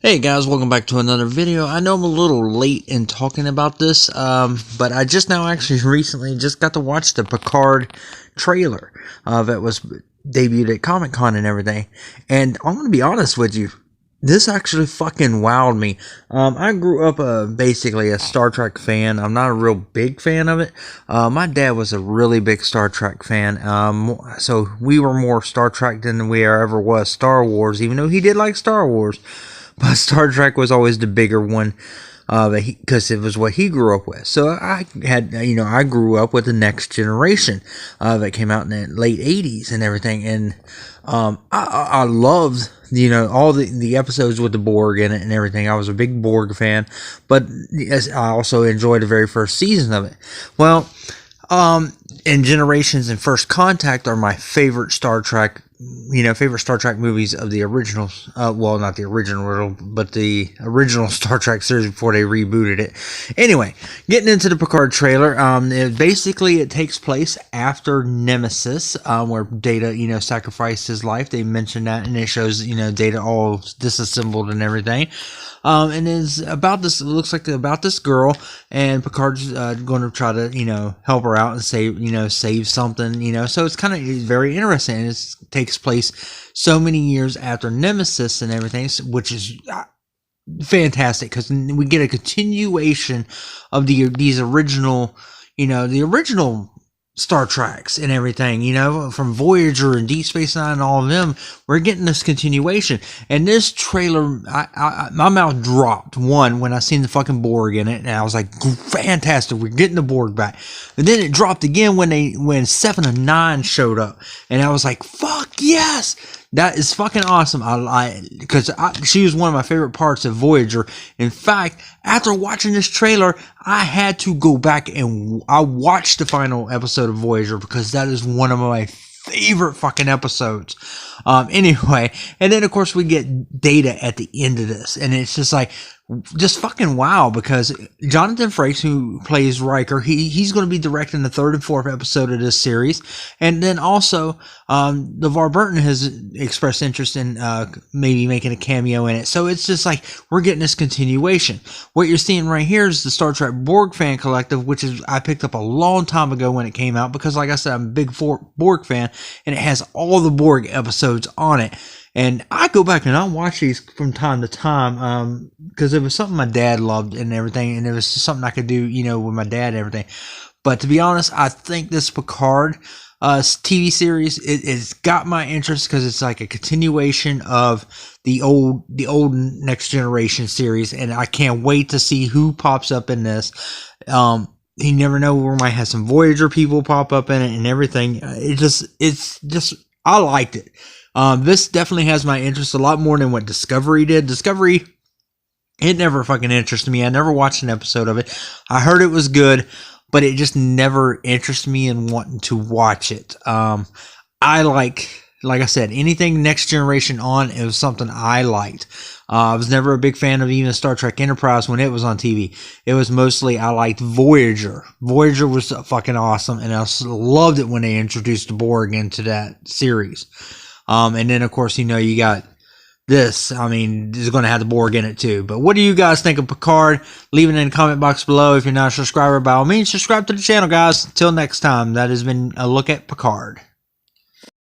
Hey guys, welcome back to another video. I know I'm a little late in talking about this, but I just now actually recently just got to watch the Picard trailer that was debuted at Comic-Con and everything. And I'm going to be honest with you, this actually fucking wowed me. I grew up basically a Star Trek fan. I'm not a real big fan of it. My dad was a really big Star Trek fan, so we were more Star Trek than we ever was Star Wars, even though he did like Star Wars. But Star Trek was always the bigger one, because it was what he grew up with. So I grew up with the Next Generation that came out in the late 80s and everything. And I loved, all the episodes with the Borg in it and everything. I was a big Borg fan, but I also enjoyed the very first season of it. Well, and Generations and First Contact are my favorite Star Trek movies of the originals. Well, not the original, but the original Star Trek series before they rebooted it. Anyway, getting into the Picard trailer, it takes place after Nemesis, where Data, sacrificed his life. They mentioned that, and it shows, Data all disassembled and everything. And it's about this, it looks like about this girl, and Picard's going to try to, help her out and save something, so it's kind of very interesting. It takes place so many years after Nemesis and everything, which is fantastic, because we get a continuation of these original, the original Star Treks and everything, from Voyager and Deep Space Nine and all of them. We're getting this continuation. And this trailer, my mouth dropped, when I seen the fucking Borg in it, and I was like, fantastic, we're getting the Borg back. And then it dropped again when 7 of 9 showed up, and I was like, fuck yes! That is fucking awesome. Because she was one of my favorite parts of Voyager. In fact, after watching this trailer, I had to go back and I watched the final episode of Voyager, because that is one of my favorite fucking episodes. Anyway, and then of course we get Data at the end of this, and it's just like, just fucking wow, because Jonathan Frakes, who plays Riker, he's going to be directing the 3rd and 4th episode of this series. And then also, LeVar Burton has expressed interest in maybe making a cameo in it. So it's just like, we're getting this continuation. What you're seeing right here is the Star Trek Borg Fan Collective, which is I picked up a long time ago when it came out, because like I said, I'm a big Borg fan, and it has all the Borg episodes on it. And I go back and I watch these from time to time, because it was something my dad loved and everything, and it was something I could do, with my dad and everything. But to be honest, I think this Picard TV series, it's got my interest, because it's like a continuation of the old Next Generation series, and I can't wait to see who pops up in this. You never know, we might have some Voyager people pop up in it and everything. It's just I liked it. This definitely has my interest a lot more than what Discovery did. Discovery, it never fucking interested me. I never watched an episode of it. I heard it was good, but it just never interested me in wanting to watch it. I like I said, anything Next Generation on, it was something I liked. I was never a big fan of even Star Trek Enterprise when it was on TV. It was mostly, I liked Voyager. Voyager was fucking awesome, and I loved it when they introduced the Borg into that series. And then, of course, you got this. I mean, is going to have the Borg in it, too. But what do you guys think of Picard? Leave it in the comment box below. If you're not a subscriber, by all means, subscribe to the channel, guys. Until next time, that has been a look at Picard.